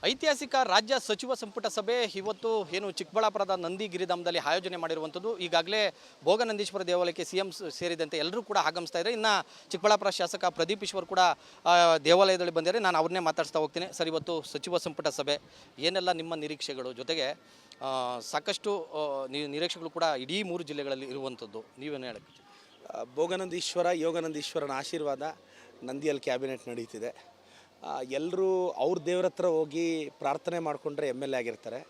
ಐತಿಹಾಸಿಕ ರಾಜ್ಯ ಸಚಿವ ಸಂಪುಟ ಸಭೆ ಇವತ್ತು ಏನು ಚಿಕ್ಕಬಳ್ಳಾಪುರದ ನಂದಿ ಗಿರಿಧಾಮದಲ್ಲಿ ಆಯೋಜನೆ ಮಾಡಿರುವಂಥದ್ದು. ಈಗಾಗಲೇ ಭೋಗನಂದೀಶ್ವರ ದೇವಾಲಯಕ್ಕೆ ಸಿಎಂ ಸೇರಿದಂತೆ ಎಲ್ಲರೂ ಕೂಡ ಆಗಮಿಸ್ತಾ ಇದ್ದಾರೆ. ಇನ್ನು ಚಿಕ್ಕಬಳ್ಳಾಪುರ ಶಾಸಕ ಪ್ರದೀಪ್ ಈಶ್ವರ್ ಕೂಡ ದೇವಾಲಯದಲ್ಲಿ ಬಂದಿದ್ದಾರೆ. ನಾನು ಅವ್ರನ್ನೇ ಮಾತಾಡ್ತಾ ಹೋಗ್ತೀನಿ. ಸರ್, ಇವತ್ತು ಸಚಿವ ಸಂಪುಟ ಸಭೆ ಏನೆಲ್ಲ ನಿಮ್ಮ ನಿರೀಕ್ಷೆಗಳು, ಜೊತೆಗೆ ಸಾಕಷ್ಟು ನಿರೀಕ್ಷೆಗಳು ಕೂಡ ಇಡೀ 3 ಜಿಲ್ಲೆಗಳಲ್ಲಿ ಇರುವಂಥದ್ದು, ನೀವೇನು ಹೇಳಕ್ಕೆ? ಭೋಗನಂದೀಶ್ವರ ಯೋಗನಂದೀಶ್ವರನ ಆಶೀರ್ವಾದ ನಂದಿಯಲ್ಲಿ ಕ್ಯಾಬಿನೆಟ್ ನಡೀತಿದೆ. ಎಲ್ಲರೂ ಅವ್ರ ದೇವ್ರ ಹತ್ರ ಹೋಗಿ ಪ್ರಾರ್ಥನೆ ಮಾಡಿಕೊಂಡ್ರೆ ಎಮ್ ಎಲ್ ಎ ಆಗಿರ್ತಾರೆ.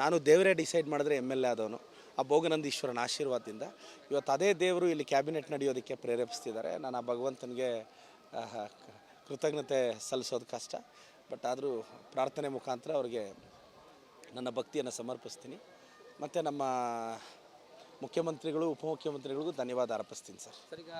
ನಾನು ದೇವರೇ ಡಿಸೈಡ್ ಮಾಡಿದ್ರೆ ಎಮ್ ಎಲ್ ಎ ಆದವನು. ಆ ಭೋಗನಂದೀಶ್ವರನ ಆಶೀರ್ವಾದದಿಂದ ಇವತ್ತು ಅದೇ ದೇವರು ಇಲ್ಲಿ ಕ್ಯಾಬಿನೆಟ್ ನಡೆಯೋದಕ್ಕೆ ಪ್ರೇರೇಪಿಸ್ತಿದ್ದಾರೆ. ನಾನು ಆ ಭಗವಂತನಿಗೆ ಕೃತಜ್ಞತೆ ಸಲ್ಲಿಸೋದು ಕಷ್ಟ, ಬಟ್ ಆದರೂ ಪ್ರಾರ್ಥನೆ ಮುಖಾಂತರ ಅವ್ರಿಗೆ ನನ್ನ ಭಕ್ತಿಯನ್ನು ಸಮರ್ಪಿಸ್ತೀನಿ. ಮತ್ತು ನಮ್ಮ ಮುಖ್ಯಮಂತ್ರಿಗಳು ಉಪಮುಖ್ಯಮಂತ್ರಿಗಳಿಗೂ ಧನ್ಯವಾದ ಅರ್ಪಿಸ್ತೀನಿ ಸರ್. ಈಗ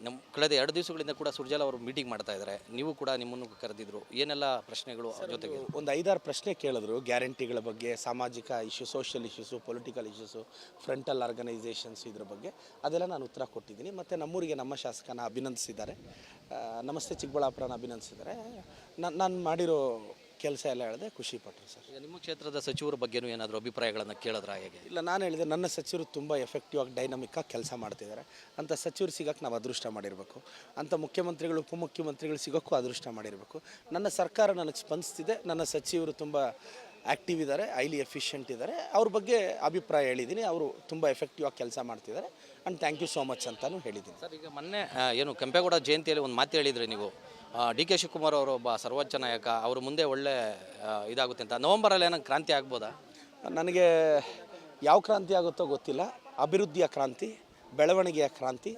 ನಮ್ಮ ಕಳೆದ 2 ದಿವಸಗಳಿಂದ ಕೂಡ ಸುರ್ಜೇವಾಲ ಅವರು ಮೀಟಿಂಗ್ ಮಾಡ್ತಾ ಇದ್ದಾರೆ. ನೀವು ಕೂಡ ನಿಮ್ಮನ್ನು ಕರೆದಿದ್ರು, ಏನೆಲ್ಲ ಪ್ರಶ್ನೆಗಳು? ಜೊತೆಗೆ ಒಂದು 5-6 ಪ್ರಶ್ನೆ ಕೇಳಿದ್ರು. ಗ್ಯಾರಂಟಿಗಳ ಬಗ್ಗೆ, ಸಾಮಾಜಿಕ issue, social issues, political issues, frontal organisations, ಇದ್ರ ಬಗ್ಗೆ ಅದೆಲ್ಲ ನಾನು ಉತ್ತರ ಕೊಟ್ಟಿದ್ದೀನಿ. ಮತ್ತು ನಮ್ಮೂರಿಗೆ ನಮ್ಮ ಶಾಸಕನ ಅಭಿನಂದಿಸಿದ್ದಾರೆ. ನಮಸ್ತೆ ಚಿಕ್ಕಬಳ್ಳಾಪುರನ ಅಭಿನಂದಿಸಿದ್ದಾರೆ. ನಾನು ಮಾಡಿರೋ ಕೆಲಸ ಎಲ್ಲ ಹೇಳಿದೆ, ಖುಷಿ ಪಟ್ಟರು ಸರ್. ನಿಮ್ಮ ಕ್ಷೇತ್ರದ ಸಚಿವರ ಬಗ್ಗೆನೂ ಏನಾದರೂ ಅಭಿಪ್ರಾಯಗಳನ್ನು ಕೇಳಿದ್ರ? ಹೇಗೆ? ಇಲ್ಲ, ನಾನು ಹೇಳಿದೆ ನನ್ನ ಸಚಿವರು ತುಂಬ ಎಫೆಕ್ಟಿವ್ ಆಗಿ ಡೈನಮಿಕ್ಕಾಗಿ ಕೆಲಸ ಮಾಡ್ತಿದ್ದಾರೆ. ಅಂಥ ಸಚಿವರು ಸಿಗೋಕ್ಕೆ ನಾವು ಅದೃಷ್ಟ ಮಾಡಿರಬೇಕು. ಅಂಥ ಮುಖ್ಯಮಂತ್ರಿಗಳು ಉಪಮುಖ್ಯಮಂತ್ರಿಗಳು ಸಿಗೋಕ್ಕೂ ಅದೃಷ್ಟ ಮಾಡಿರಬೇಕು. ನನ್ನ ಸರ್ಕಾರ ನನಗೆ ಸ್ಪಂದಿಸ್ತಿದೆ. ನನ್ನ ಸಚಿವರು ತುಂಬ ಆ್ಯಕ್ಟಿವ್ ಇದ್ದಾರೆ, ಹೈಲಿ ಎಫಿಷಿಯೆಂಟ್ ಇದ್ದಾರೆ. ಅವ್ರ ಬಗ್ಗೆ ಅಭಿಪ್ರಾಯ ಹೇಳಿದ್ದೀನಿ. ಅವರು ತುಂಬ ಎಫೆಕ್ಟಿವ್ ಆಗಿ ಕೆಲಸ ಮಾಡ್ತಿದ್ದಾರೆ. And thank you so much ಅಂತಲೂ ಹೇಳಿದ್ದೀನಿ ಸರ್. ಈಗ ಮೊನ್ನೆ ಏನು ಕೆಂಪೇಗೌಡ ಜಯಂತಿಯಲ್ಲಿ ಒಂದು ಮಾತು ಹೇಳಿದ್ರಿ ನೀವು, DK ಶಿವಕುಮಾರ್ ಅವರು ಒಬ್ಬ ಸರ್ವೋಚ್ಚ ನಾಯಕ, ಅವರು ಮುಂದೆ ಒಳ್ಳೆ ಇದಾಗುತ್ತೆ ಅಂತ. ನವಂಬರಲ್ಲಿ ಏನೋ ಕ್ರಾಂತಿ ಆಗ್ಬೋದಾ? ನನಗೆ ಯಾವ ಕ್ರಾಂತಿ ಆಗುತ್ತೋ ಗೊತ್ತಿಲ್ಲ. ಅಭಿವೃದ್ಧಿಯ ಕ್ರಾಂತಿ, ಬೆಳವಣಿಗೆಯ ಕ್ರಾಂತಿ,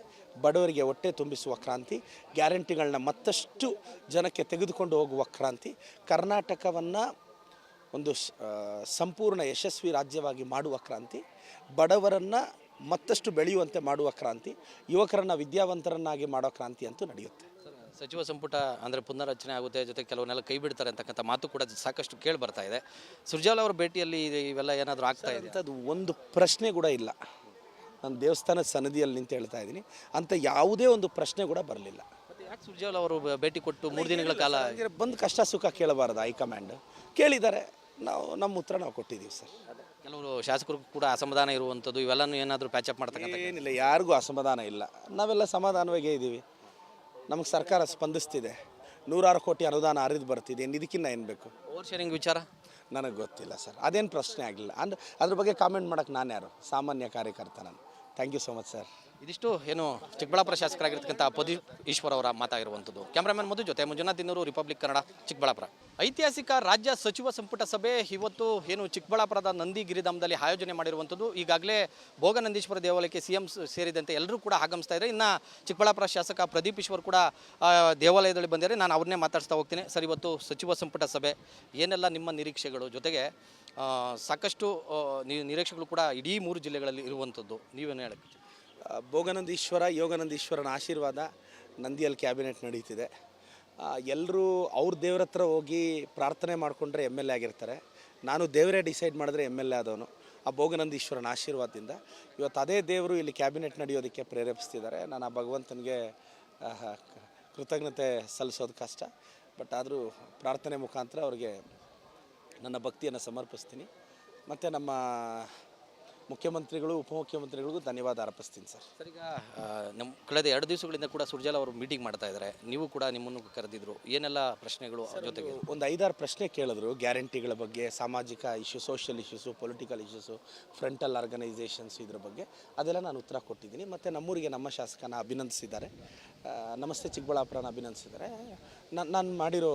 ಬಡವರಿಗೆ ಹೊಟ್ಟೆ ತುಂಬಿಸುವ ಕ್ರಾಂತಿ, ಗ್ಯಾರಂಟಿಗಳನ್ನ ಮತ್ತಷ್ಟು ಜನಕ್ಕೆ ತೆಗೆದುಕೊಂಡು ಹೋಗುವ ಕ್ರಾಂತಿ, ಕರ್ನಾಟಕವನ್ನು ಒಂದು ಸಂಪೂರ್ಣ ಯಶಸ್ವಿ ರಾಜ್ಯವಾಗಿ ಮಾಡುವ ಕ್ರಾಂತಿ, ಬಡವರನ್ನು ಮತ್ತಷ್ಟು ಬೆಳೆಯುವಂತೆ ಮಾಡುವ ಕ್ರಾಂತಿ, ಯುವಕರನ್ನು ವಿದ್ಯಾವಂತರನ್ನಾಗಿ ಮಾಡೋ ಕ್ರಾಂತಿ ಅಂತೂ ನಡೆಯುತ್ತೆ. ಸಚಿವ ಸಂಪುಟ ಅಂದರೆ ಪುನರ್ರಚನೆ ಆಗುತ್ತೆ, ಜೊತೆ ಕೆಲವನ್ನೆಲ್ಲ ಕೈ ಬಿಡ್ತಾರೆ ಅಂತಕ್ಕಂಥ ಮಾತು ಕೂಡ ಸಾಕಷ್ಟು ಕೇಳಿ ಬರ್ತಾ ಇದೆ. ಸುರ್ಜೇವಾಲ ಅವರ ಭೇಟಿಯಲ್ಲಿ ಇವೆಲ್ಲ ಏನಾದರೂ ಆಗ್ತಾ ಇದೆ? ಅದು ಒಂದು ಪ್ರಶ್ನೆ ಕೂಡ ಇಲ್ಲ. ನಾನು ದೇವಸ್ಥಾನದ ಸನ್ನಿಧಿಯಲ್ಲಿ ನಿಂತು ಹೇಳ್ತಾ ಇದ್ದೀನಿ, ಅಂತ ಯಾವುದೇ ಒಂದು ಪ್ರಶ್ನೆ ಕೂಡ ಬರಲಿಲ್ಲ. ಯಾಕೆ ಸುರ್ಜೇವಾಲ ಅವರು ಭೇಟಿ ಕೊಟ್ಟು 3 ದಿನಗಳ ಕಾಲ ಬಂದು ಕಷ್ಟ ಸುಖ ಕೇಳಬಾರ್ದು? ಹೈಕಮಾಂಡ್ ಕೇಳಿದ್ದಾರೆ, ನಾವು ನಮ್ಮ ಉತ್ತರ ನಾವು ಕೊಟ್ಟಿದ್ದೀವಿ ಸರ್. ಕೆಲವರು ಶಾಸಕರು ಕೂಡ ಅಸಮಾಧಾನ ಇರುವಂಥದ್ದು, ಇವೆಲ್ಲನೂ ಏನಾದರೂ ಪ್ಯಾಚಪ್ ಮಾಡ್ತಕ್ಕಂಥ? ಏನಿಲ್ಲ, ಯಾರಿಗೂ ಅಸಮಾಧಾನ ಇಲ್ಲ. ನಾವೆಲ್ಲ ಸಮಾಧಾನವಾಗೇ ಇದ್ದೀವಿ. ನಮಗೆ ಸರ್ಕಾರ ಸ್ಪಂದಿಸ್ತಿದೆ. 106 ಕೋಟಿ ಅನುದಾನ ಹರಿದು ಬರ್ತಿದೆ. ಇದಕ್ಕಿಂತ ಏನು ಬೇಕು? ಓವರ್ ಶೇರಿಂಗ್ ವಿಚಾರ ನನಗೆ ಗೊತ್ತಿಲ್ಲ ಸರ್, ಅದೇನು ಪ್ರಶ್ನೆ ಆಗಲಿಲ್ಲ. ಅದ್ರ ಬಗ್ಗೆ ಕಾಮೆಂಟ್ ಮಾಡೋಕ್ಕೆ ನಾನು ಯಾರು? ಸಾಮಾನ್ಯ ಕಾರ್ಯಕರ್ತ ನಾನು. Thank you so much sir. ಇದಿಷ್ಟು ಏನು ಚಿಕ್ಕಬಳ್ಳಾಪುರ ಶಾಸಕರಾಗಿರ್ತಕ್ಕಂಥ ಪ್ರದೀಪ್ ಈಶ್ವರ್ ಅವರ ಮಾತಾಗಿರುವಂಥದ್ದು. ಕ್ಯಾಮ್ರಾಮನ್ ಮಧು ಜೊತೆ ಮಂಜುನಾಥ್ ದಿನ್ನೂರು, ರಿಪಬ್ಲಿಕ್ ಕನ್ನಡ, ಚಿಕ್ಕಬಳ್ಳಾಪುರ. ಐತಿಹಾಸಿಕ ರಾಜ್ಯ ಸಚಿವ ಸಂಪುಟ ಸಭೆ ಇವತ್ತು ಏನು ಚಿಕ್ಕಬಳ್ಳಾಪುರದ ನಂದಿ ಗಿರಿಧಾಮದಲ್ಲಿ ಆಯೋಜನೆ ಮಾಡಿರುವಂಥದ್ದು. ಈಗಾಗಲೇ ಭೋಗನಂದೀಶ್ವರ ದೇವಾಲಯಕ್ಕೆ ಸಿಎಂ ಸೇರಿದಂತೆ ಎಲ್ಲರೂ ಕೂಡ ಆಗಮಿಸ್ತಾ ಇದ್ದಾರೆ. ಇನ್ನು ಚಿಕ್ಕಬಳ್ಳಾಪುರ ಶಾಸಕ ಪ್ರದೀಪ್ ಈಶ್ವರ್ ಕೂಡ ದೇವಾಲಯದಲ್ಲಿ ಬಂದಿದ್ದಾರೆ. ನಾನು ಅವ್ರನ್ನೇ ಮಾತಾಡ್ತಾ ಹೋಗ್ತೀನಿ. ಸರ್, ಇವತ್ತು ಸಚಿವ ಸಂಪುಟ ಸಭೆ ಏನೆಲ್ಲ ನಿಮ್ಮ ನಿರೀಕ್ಷೆಗಳು, ಜೊತೆಗೆ ಸಾಕಷ್ಟು ನಿರೀಕ್ಷೆಗಳು ಕೂಡ ಇಡೀ 3 ಜಿಲ್ಲೆಗಳಲ್ಲಿ ಇರುವಂಥದ್ದು, ನೀವೇನು ಹೇಳಕ್ಕೆ? ಭೋಗನಂದೀಶ್ವರ ಯೋಗನಂದೀಶ್ವರನ ಆಶೀರ್ವಾದ ನಂದಿಯಲ್ಲಿ ಕ್ಯಾಬಿನೆಟ್ ನಡೀತಿದೆ. ಎಲ್ಲರೂ ಅವ್ರ ದೇವ್ರ ಹತ್ರ ಹೋಗಿ ಪ್ರಾರ್ಥನೆ ಮಾಡಿಕೊಂಡ್ರೆ ಎಮ್ ಎಲ್ ಎ ಆಗಿರ್ತಾರೆ. ನಾನು ದೇವರೇ ಡಿಸೈಡ್ ಮಾಡಿದ್ರೆ ಎಮ್ ಎಲ್ ಎ ಆದವನು. ಆ ಭೋಗನಂದೀಶ್ವರನ ಆಶೀರ್ವಾದದಿಂದ ಇವತ್ತು ಅದೇ ದೇವರು ಇಲ್ಲಿ ಕ್ಯಾಬಿನೆಟ್ ನಡೆಯೋದಕ್ಕೆ ಪ್ರೇರೇಪಿಸ್ತಿದ್ದಾರೆ. ನಾನು ಆ ಭಗವಂತನಿಗೆ ಕೃತಜ್ಞತೆ ಸಲ್ಲಿಸೋದು ಕಷ್ಟ, ಬಟ್ ಆದರೂ ಪ್ರಾರ್ಥನೆ ಮುಖಾಂತರ ಅವ್ರಿಗೆ ನನ್ನ ಭಕ್ತಿಯನ್ನು ಸಮರ್ಪಿಸ್ತೀನಿ. ಮತ್ತು ನಮ್ಮ ಮುಖ್ಯಮಂತ್ರಿಗಳು ಉಪಮುಖ್ಯಮಂತ್ರಿಗಳಿಗೂ ಧನ್ಯವಾದ ಅರ್ಪಿಸ್ತೀನಿ ಸರ್. ಈಗ ನಮ್ಮ ಕಳೆದ 2 ದಿವಸಗಳಿಂದ ಕೂಡ ಸುರ್ಜೇವಾಲ ಅವರು ಮೀಟಿಂಗ್ ಮಾಡ್ತಾ ಇದ್ದಾರೆ. ನೀವು ಕೂಡ ನಿಮ್ಮನ್ನು ಕರೆದಿದ್ರು, ಏನೆಲ್ಲ ಪ್ರಶ್ನೆಗಳು? ಜೊತೆಗೆ ಒಂದು 5-6 ಪ್ರಶ್ನೆ ಕೇಳಿದ್ರು. ಗ್ಯಾರಂಟಿಗಳ ಬಗ್ಗೆ, ಸಾಮಾಜಿಕ issue, social issues, political issues, frontal organisations, ಇದ್ರ ಬಗ್ಗೆ ಅದೆಲ್ಲ ನಾನು ಉತ್ತರ ಕೊಟ್ಟಿದ್ದೀನಿ. ಮತ್ತು ನಮ್ಮೂರಿಗೆ ನಮ್ಮ ಶಾಸಕನ ಅಭಿನಂದಿಸಿದ್ದಾರೆ. ನಮಸ್ತೆ ಚಿಕ್ಕಬಳ್ಳಾಪುರನ ಅಭಿನಂದಿಸಿದ್ದಾರೆ. ನಾನು ಮಾಡಿರೋ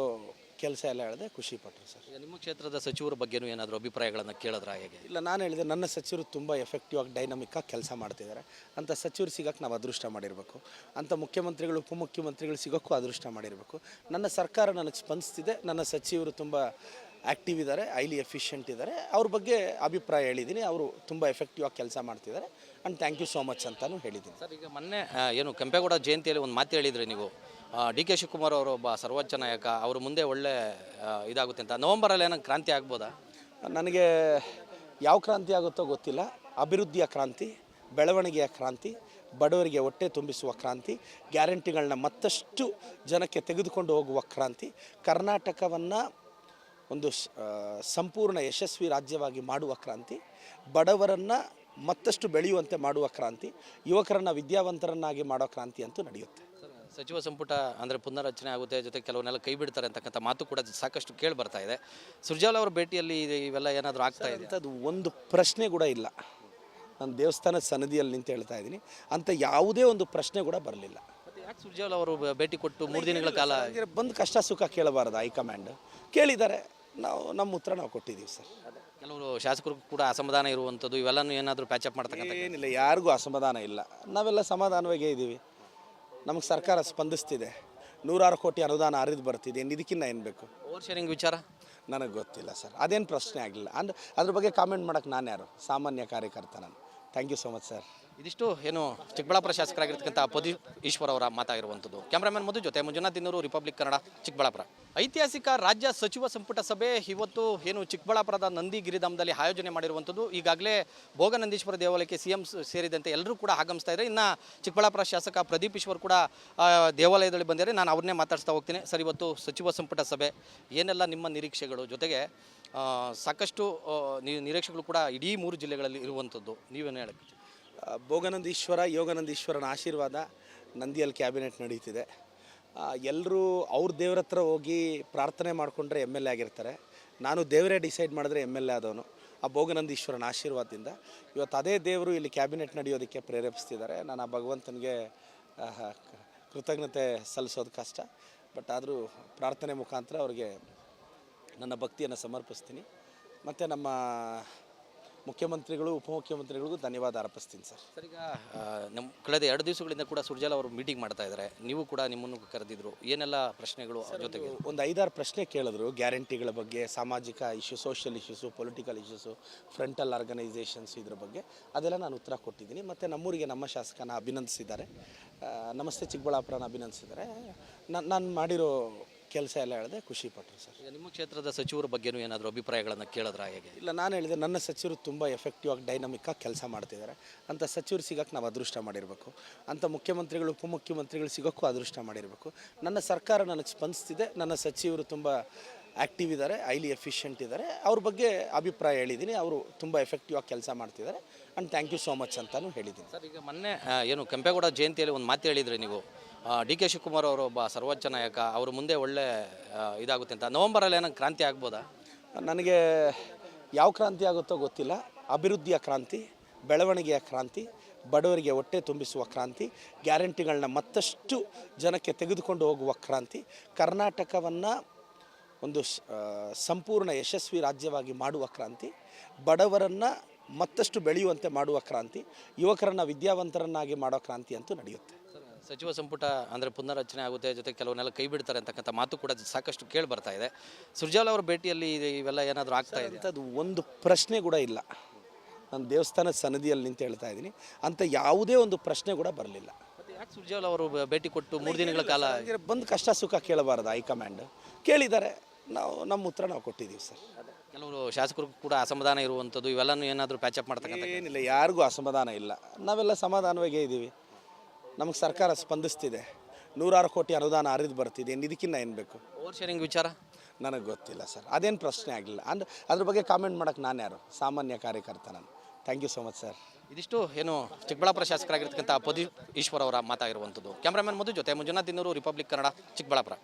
ಕೆಲಸ ಎಲ್ಲ ಹೇಳಿದೆ, ಖುಷಿ ಪಟ್ಟರು ಸರ್. ನಿಮ್ಮ ಕ್ಷೇತ್ರದ ಸಚಿವರ ಬಗ್ಗೆನೂ ಏನಾದರೂ ಅಭಿಪ್ರಾಯಗಳನ್ನು ಕೇಳಿದ್ರ? ಹೇಗೆ? ಇಲ್ಲ, ನಾನು ಹೇಳಿದೆ ನನ್ನ ಸಚಿವರು ತುಂಬ ಎಫೆಕ್ಟಿವ್ ಆಗಿ ಡೈನಮಿಕ್ಕಾಗಿ ಕೆಲಸ ಮಾಡ್ತಿದ್ದಾರೆ. ಅಂಥ ಸಚಿವರು ಸಿಗೋಕ್ಕೆ ನಾವು ಅದೃಷ್ಟ ಮಾಡಿರಬೇಕು. ಅಂಥ ಮುಖ್ಯಮಂತ್ರಿಗಳು ಉಪಮುಖ್ಯಮಂತ್ರಿಗಳು ಸಿಗೋಕ್ಕೂ ಅದೃಷ್ಟ ಮಾಡಿರಬೇಕು. ನನ್ನ ಸರ್ಕಾರ ನನಗೆ ಸ್ಪಂದಿಸ್ತಿದೆ. ನನ್ನ ಸಚಿವರು ತುಂಬ ಆ್ಯಕ್ಟಿವ್ ಇದ್ದಾರೆ, ಹೈಲಿ ಎಫಿಷಿಯೆಂಟ್ ಇದ್ದಾರೆ. ಅವ್ರ ಬಗ್ಗೆ ಅಭಿಪ್ರಾಯ ಹೇಳಿದ್ದೀನಿ. ಅವರು ತುಂಬ ಎಫೆಕ್ಟಿವ್ ಆಗಿ ಕೆಲಸ ಮಾಡ್ತಿದ್ದಾರೆ. And thank you so much ಅಂತಲೂ ಹೇಳಿದ್ದೀನಿ ಸರ್. ಈಗ ಮೊನ್ನೆ ಏನು ಕೆಂಪೇಗೌಡ ಜಯಂತಿಯಲ್ಲಿ ಒಂದು ಮಾತು ಹೇಳಿದ್ರಿ ನೀವು, DK ಶಿವಕುಮಾರ್ ಅವರು ಒಬ್ಬ ಸರ್ವೋಚ್ಚ ನಾಯಕ, ಅವರು ಮುಂದೆ ಒಳ್ಳೆ ಇದಾಗುತ್ತೆ ಅಂತ. ನವಂಬರಲ್ಲಿ ಏನೋ ಕ್ರಾಂತಿ ಆಗ್ಬೋದಾ? ನನಗೆ ಯಾವ ಕ್ರಾಂತಿ ಆಗುತ್ತೋ ಗೊತ್ತಿಲ್ಲ. ಅಭಿವೃದ್ಧಿಯ ಕ್ರಾಂತಿ, ಬೆಳವಣಿಗೆಯ ಕ್ರಾಂತಿ, ಬಡವರಿಗೆ ಹೊಟ್ಟೆ ತುಂಬಿಸುವ ಕ್ರಾಂತಿ, ಗ್ಯಾರಂಟಿಗಳನ್ನ ಮತ್ತಷ್ಟು ಜನಕ್ಕೆ ತೆಗೆದುಕೊಂಡು ಹೋಗುವ ಕ್ರಾಂತಿ, ಕರ್ನಾಟಕವನ್ನು ಒಂದು ಸಂಪೂರ್ಣ ಯಶಸ್ವಿ ರಾಜ್ಯವಾಗಿ ಮಾಡುವ ಕ್ರಾಂತಿ, ಬಡವರನ್ನು ಮತ್ತಷ್ಟು ಬೆಳೆಯುವಂತೆ ಮಾಡುವ ಕ್ರಾಂತಿ, ಯುವಕರನ್ನು ವಿದ್ಯಾವಂತರನ್ನಾಗಿ ಮಾಡೋ ಕ್ರಾಂತಿ ಅಂತೂ ನಡೆಯುತ್ತೆ. ಸಚಿವ ಸಂಪುಟ ಅಂದರೆ ಪುನರ್ರಚನೆ ಆಗುತ್ತೆ, ಜೊತೆ ಕೆಲವನ್ನೆಲ್ಲ ಕೈ ಬಿಡ್ತಾರೆ ಅಂತಕ್ಕಂಥ ಮಾತು ಕೂಡ ಸಾಕಷ್ಟು ಕೇಳಿ ಬರ್ತಾ ಇದೆ. ಸುರ್ಜೇವಾಲ ಅವರ ಭೇಟಿಯಲ್ಲಿ ಇವೆಲ್ಲ ಏನಾದರೂ ಆಗ್ತಾ ಇದೆ? ಅದು ಒಂದು ಪ್ರಶ್ನೆ ಕೂಡ ಇಲ್ಲ. ನಾನು ದೇವಸ್ಥಾನದ ಸನ್ನಿಧಿಯಲ್ಲಿ ನಿಂತು ಹೇಳ್ತಾ ಇದ್ದೀನಿ, ಅಂಥ ಯಾವುದೇ ಒಂದು ಪ್ರಶ್ನೆ ಕೂಡ ಬರಲಿಲ್ಲ. ಯಾಕೆ ಸುರ್ಜೇವಾಲ ಅವರು ಭೇಟಿ ಕೊಟ್ಟು 3 ದಿನಗಳ ಕಾಲ ಬಂದು ಕಷ್ಟ ಸುಖ ಕೇಳಬಾರ್ದು? ಹೈಕಮಾಂಡ್ ಕೇಳಿದ್ದಾರೆ, ನಮ್ಮ ಉತ್ತರ ನಾವು ಕೊಟ್ಟಿದ್ದೀವಿ ಸರ್. ಕೆಲವರು ಶಾಸಕರು ಕೂಡ ಅಸಮಾಧಾನ ಇರುವಂಥದ್ದು, ಇವೆಲ್ಲನೂ ಏನಾದರೂ ಪ್ಯಾಚಪ್ ಮಾಡ್ತಕ್ಕಂಥ? ಏನಿಲ್ಲ, ಯಾರಿಗೂ ಅಸಮಾಧಾನ ಇಲ್ಲ. ನಾವೆಲ್ಲ ಸಮಾಧಾನವಾಗೇ ಇದ್ದೀವಿ. ನಮಗೆ ಸರ್ಕಾರ ಸ್ಪಂದಿಸ್ತಿದೆ, 106 ಕೋಟಿ ಅನುದಾನ ಹರಿದು ಬರ್ತಿದೆ. ಇದಕ್ಕಿಂತ ಏನು ಬೇಕು? ಓವರ್ ಶೇರಿಂಗ್ ವಿಚಾರ ನನಗೆ ಗೊತ್ತಿಲ್ಲ ಸರ್, ಅದೇನು ಪ್ರಶ್ನೆ ಆಗಲಿಲ್ಲ. ಅದ್ರ ಬಗ್ಗೆ ಕಾಮೆಂಟ್ ಮಾಡೋಕ್ಕೆ ನಾನು ಯಾರು? ಸಾಮಾನ್ಯ ಕಾರ್ಯಕರ್ತ ನಾನು. Thank you so much sir. ಇದಿಷ್ಟು ಏನು ಚಿಕ್ಕಬಳ್ಳಾಪುರ ಶಾಸಕರಾಗಿರ್ತಕ್ಕಂಥ ಪ್ರದೀಪ್ ಈಶ್ವರ್ ಅವರ ಮಾತಾಗಿರುವಂಥದ್ದು. ಕ್ಯಾಮ್ರಾಮನ್ ಮಧು ಜೊತೆ ಮಂಜುನಾಥ್ ದಿನ್ನೂರು, ರಿಪಬ್ಲಿಕ್ ಕನ್ನಡ, ಚಿಕ್ಕಬಳ್ಳಾಪುರ. ಐತಿಹಾಸಿಕ ರಾಜ್ಯ ಸಚಿವ ಸಂಪುಟ ಸಭೆ ಇವತ್ತು ಏನು ಚಿಕ್ಕಬಳ್ಳಾಪುರದ ನಂದಿ ಗಿರಿಧಾಮದಲ್ಲಿ ಆಯೋಜನೆ ಮಾಡಿರುವಂಥದ್ದು. ಈಗಾಗಲೇ ಭೋಗನಂದೀಶ್ವರ ದೇವಾಲಯಕ್ಕೆ CM ಸೇರಿದಂತೆ ಎಲ್ಲರೂ ಕೂಡ ಆಗಮಿಸ್ತಾ ಇದ್ದಾರೆ. ಇನ್ನು ಚಿಕ್ಕಬಳ್ಳಾಪುರ ಶಾಸಕ ಪ್ರದೀಪ್ ಈಶ್ವರ್ ಕೂಡ ದೇವಾಲಯದಲ್ಲಿ ಬಂದಿದ್ದಾರೆ. ನಾನು ಅವ್ರನ್ನೇ ಮಾತಾಡ್ಸ್ತಾ ಹೋಗ್ತೀನಿ. ಸರ್, ಇವತ್ತು ಸಚಿವ ಸಂಪುಟ ಸಭೆ, ಏನೆಲ್ಲ ನಿಮ್ಮ ನಿರೀಕ್ಷೆಗಳು? ಜೊತೆಗೆ ಸಾಕಷ್ಟು ನಿರೀಕ್ಷೆಗಳು ಕೂಡ ಇಡೀ 3 ಜಿಲ್ಲೆಗಳಲ್ಲಿ ಇರುವಂಥದ್ದು, ನೀವೇನು ಹೇಳಕ್ಕೆ? ಭೋಗನಂದೀಶ್ವರ, ಯೋಗಾನಂದೀಶ್ವರನ ಆಶೀರ್ವಾದ, ನಂದಿಯಲ್ಲಿ ಕ್ಯಾಬಿನೆಟ್ ನಡೀತಿದೆ. ಎಲ್ಲರೂ ಅವ್ರ ದೇವ್ರ ಹತ್ರ ಹೋಗಿ ಪ್ರಾರ್ಥನೆ ಮಾಡಿಕೊಂಡ್ರೆ MLA ಆಗಿರ್ತಾರೆ. ನಾನು ದೇವರೇ ಡಿಸೈಡ್ ಮಾಡಿದ್ರೆ MLA ಆದವನು. ಆ ಭೋಗನಂದೀಶ್ವರನ ಆಶೀರ್ವಾದದಿಂದ ಇವತ್ತು ಅದೇ ದೇವರು ಇಲ್ಲಿ ಕ್ಯಾಬಿನೆಟ್ ನಡೆಯೋದಕ್ಕೆ ಪ್ರೇರೇಪಿಸ್ತಿದ್ದಾರೆ. ನಾನು ಆ ಭಗವಂತನಿಗೆ ಕೃತಜ್ಞತೆ ಸಲ್ಲಿಸೋದು ಕಷ್ಟ, ಬಟ್ ಆದರೂ ಪ್ರಾರ್ಥನೆ ಮುಖಾಂತರ ಅವ್ರಿಗೆ ನನ್ನ ಭಕ್ತಿಯನ್ನು ಸಮರ್ಪಿಸ್ತೀನಿ. ಮತ್ತು ನಮ್ಮ ಮುಖ್ಯಮಂತ್ರಿಗಳು, ಉಪಮುಖ್ಯಮಂತ್ರಿಗಳಿಗೂ ಧನ್ಯವಾದ ಅರ್ಪಿಸ್ತೀನಿ ಸರ್. ಸರ್, ಈಗ ನಮ್ಮ ಕಳೆದ 2 ದಿವಸಗಳಿಂದ ಕೂಡ ಸುರ್ಜೇವಾಲ ಅವರು ಮೀಟಿಂಗ್ ಮಾಡ್ತಾ ಇದ್ದಾರೆ. ನೀವು ಕೂಡ ನಿಮ್ಮನ್ನು ಕರೆದಿದ್ರು, ಏನೆಲ್ಲ ಪ್ರಶ್ನೆಗಳು? ಜೊತೆಗೆ ಒಂದು 5-6 ಪ್ರಶ್ನೆ ಕೇಳಿದ್ರು. ಗ್ಯಾರಂಟಿಗಳ ಬಗ್ಗೆ, ಸಾಮಾಜಿಕ issue, social issues, political issues, frontal organisations, ಇದ್ರ ಬಗ್ಗೆ ಅದೆಲ್ಲ ನಾನು ಉತ್ತರ ಕೊಟ್ಟಿದ್ದೀನಿ. ಮತ್ತು ನಮ್ಮೂರಿಗೆ ನಮ್ಮ ಶಾಸಕನ ಅಭಿನಂದಿಸಿದ್ದಾರೆ. ನಮಸ್ತೆ ಚಿಕ್ಕಬಳ್ಳಾಪುರನ ಅಭಿನಂದಿಸಿದ್ದಾರೆ. ನಾನು ಮಾಡಿರೋ ಕೆಲಸ ಎಲ್ಲ ಹೇಳಿದೆ, ಖುಷಿ ಪಟ್ಟರು ಸರ್. ಈಗ ನಿಮ್ಮ ಕ್ಷೇತ್ರದ ಸಚಿವರ ಬಗ್ಗೆನೂ ಏನಾದರೂ ಅಭಿಪ್ರಾಯಗಳನ್ನು ಕೇಳಿದ್ರಾ? ಹೇಗೆ? ಇಲ್ಲ, ನಾನು ಹೇಳಿದೆ ನನ್ನ ಸಚಿವರು ತುಂಬ ಎಫೆಕ್ಟಿವ್ ಆಗಿ ಡೈನಮಿಕ್ಕಾಗಿ ಕೆಲಸ ಮಾಡ್ತಿದ್ದಾರೆ. ಅಂಥ ಸಚಿವರು ಸಿಗೋಕ್ಕೆ ನಾವು ಅದೃಷ್ಟ ಮಾಡಿರಬೇಕು. ಅಂಥ ಮುಖ್ಯಮಂತ್ರಿಗಳು, ಉಪಮುಖ್ಯಮಂತ್ರಿಗಳು ಸಿಗೋಕ್ಕೂ ಅದೃಷ್ಟ ಮಾಡಿರಬೇಕು. ನನ್ನ ಸರ್ಕಾರ ನನಗೆ ಸ್ಪಂದಿಸ್ತಿದೆ. ನನ್ನ ಸಚಿವರು ತುಂಬ ಆ್ಯಕ್ಟಿವ್ ಇದ್ದಾರೆ, ಹೈಲಿ ಎಫಿಷಿಯೆಂಟ್ ಇದ್ದಾರೆ. ಅವ್ರ ಬಗ್ಗೆ ಅಭಿಪ್ರಾಯ ಹೇಳಿದ್ದೀನಿ. ಅವರು ತುಂಬ ಎಫೆಕ್ಟಿವ್ ಆಗಿ ಕೆಲಸ ಮಾಡ್ತಿದ್ದಾರೆ. And thank you so much ಅಂತಲೂ ಹೇಳಿದ್ದೀನಿ ಸರ್. ಈಗ ಮೊನ್ನೆ ಏನು ಕೆಂಪೇಗೌಡ ಜಯಂತಿಯಲ್ಲಿ ಒಂದು ಮಾತು ಹೇಳಿದ್ರಿ ನೀವು, DK ಶಿವಕುಮಾರ್ ಅವರು ಒಬ್ಬ ಸರ್ವೋಚ್ಚ ನಾಯಕ, ಅವರು ಮುಂದೆ ಒಳ್ಳೆ ಇದಾಗುತ್ತೆ ಅಂತ. ನವೆಂಬರಲ್ಲಿ ಏನೋ ಕ್ರಾಂತಿ ಆಗ್ಬೋದಾ? ನನಗೆ ಯಾವ ಕ್ರಾಂತಿ ಆಗುತ್ತೋ ಗೊತ್ತಿಲ್ಲ. ಅಭಿವೃದ್ಧಿಯ ಕ್ರಾಂತಿ, ಬೆಳವಣಿಗೆಯ ಕ್ರಾಂತಿ, ಬಡವರಿಗೆ ಹೊಟ್ಟೆ ತುಂಬಿಸುವ ಕ್ರಾಂತಿ, ಗ್ಯಾರಂಟಿಗಳನ್ನ ಮತ್ತಷ್ಟು ಜನಕ್ಕೆ ತೆಗೆದುಕೊಂಡು ಹೋಗುವ ಕ್ರಾಂತಿ, ಕರ್ನಾಟಕವನ್ನು ಒಂದು ಸಂಪೂರ್ಣ ಯಶಸ್ವಿ ರಾಜ್ಯವಾಗಿ ಮಾಡುವ ಕ್ರಾಂತಿ, ಬಡವರನ್ನು ಮತ್ತಷ್ಟು ಬೆಳೆಯುವಂತೆ ಮಾಡುವ ಕ್ರಾಂತಿ, ಯುವಕರನ್ನು ವಿದ್ಯಾವಂತರನ್ನಾಗಿ ಮಾಡೋ ಕ್ರಾಂತಿ ಅಂತೂ ನಡೆಯುತ್ತೆ. ಸಚಿವ ಸಂಪುಟ ಅಂದರೆ ಪುನರ್ರಚನೆ ಆಗುತ್ತೆ, ಜೊತೆ ಕೆಲವನ್ನೆಲ್ಲ ಕೈ ಬಿಡ್ತಾರೆ ಅಂತಕ್ಕಂಥ ಮಾತು ಕೂಡ ಸಾಕಷ್ಟು ಕೇಳಿ ಬರ್ತಾ ಇದೆ. ಸುರ್ಜೇವಾಲ ಅವರ ಭೇಟಿಯಲ್ಲಿ ಇವೆಲ್ಲ ಏನಾದರೂ ಆಗ್ತಾ ಇದೆ? ಅದು ಒಂದು ಪ್ರಶ್ನೆ ಕೂಡ ಇಲ್ಲ. ನಾನು ದೇವಸ್ಥಾನದ ಸನ್ನಿಧಿಯಲ್ಲಿ ನಿಂತು ಹೇಳ್ತಾ ಇದ್ದೀನಿ, ಅಂಥ ಯಾವುದೇ ಒಂದು ಪ್ರಶ್ನೆ ಕೂಡ ಬರಲಿಲ್ಲ. ಯಾಕೆ ಸುರ್ಜೇವಾಲ ಅವರು ಭೇಟಿ ಕೊಟ್ಟು 3 ದಿನಗಳ ಕಾಲ ಬಂದು ಕಷ್ಟ ಸುಖ ಕೇಳಬಾರ್ದು? ಹೈಕಮಾಂಡ್ ಕೇಳಿದ್ದಾರೆ, ನಮ್ಮ ಉತ್ತರ ನಾವು ಕೊಟ್ಟಿದ್ದೀವಿ ಸರ್. ಕೆಲವರು ಶಾಸಕರು ಕೂಡ ಅಸಮಾಧಾನ ಇರುವಂಥದ್ದು, ಇವೆಲ್ಲನೂ ಏನಾದರೂ ಪ್ಯಾಚಪ್ ಮಾಡ್ತಕ್ಕಂಥ? ಏನಿಲ್ಲ, ಯಾರಿಗೂ ಅಸಮಾಧಾನ ಇಲ್ಲ. ನಾವೆಲ್ಲ ಸಮಾಧಾನವಾಗೇ ಇದ್ದೀವಿ. ನಮಗೆ ಸರ್ಕಾರ ಸ್ಪಂದಿಸ್ತಿದೆ, 106 ಕೋಟಿ ಅನುದಾನ ಹರಿದು ಬರ್ತಿದೆ. ಇದಕ್ಕಿಂತ ಏನು ಬೇಕು? ಓವರ್ ಶೇರಿಂಗ್ ವಿಚಾರ ನನಗೆ ಗೊತ್ತಿಲ್ಲ ಸರ್, ಅದೇನು ಪ್ರಶ್ನೆ ಆಗಲಿಲ್ಲ. ಅದ್ರ ಬಗ್ಗೆ ಕಾಮೆಂಟ್ ಮಾಡೋಕ್ಕೆ ನಾನು ಯಾರು? ಸಾಮಾನ್ಯ ಕಾರ್ಯಕರ್ತ ನಾನು. Thank you so much sir. ಇದಿಷ್ಟು ಏನು ಚಿಕ್ಕಬಳ್ಳಾಪುರ ಶಾಸಕರಾಗಿರ್ತಕ್ಕಂಥ ಪ್ರದೀಪ್ ಈಶ್ವರ್ ಅವರ ಮಾತಾಗಿರುವಂಥದ್ದು. ಕ್ಯಾಮ್ರಾಮನ್ ಮಧು ಜೊತೆ ಮಂಜುನಾಥ್ ದಿನ್ನೂರು, ರಿಪಬ್ಲಿಕ್ ಕನ್ನಡ, ಚಿಕ್ಕಬಳ್ಳಾಪುರ.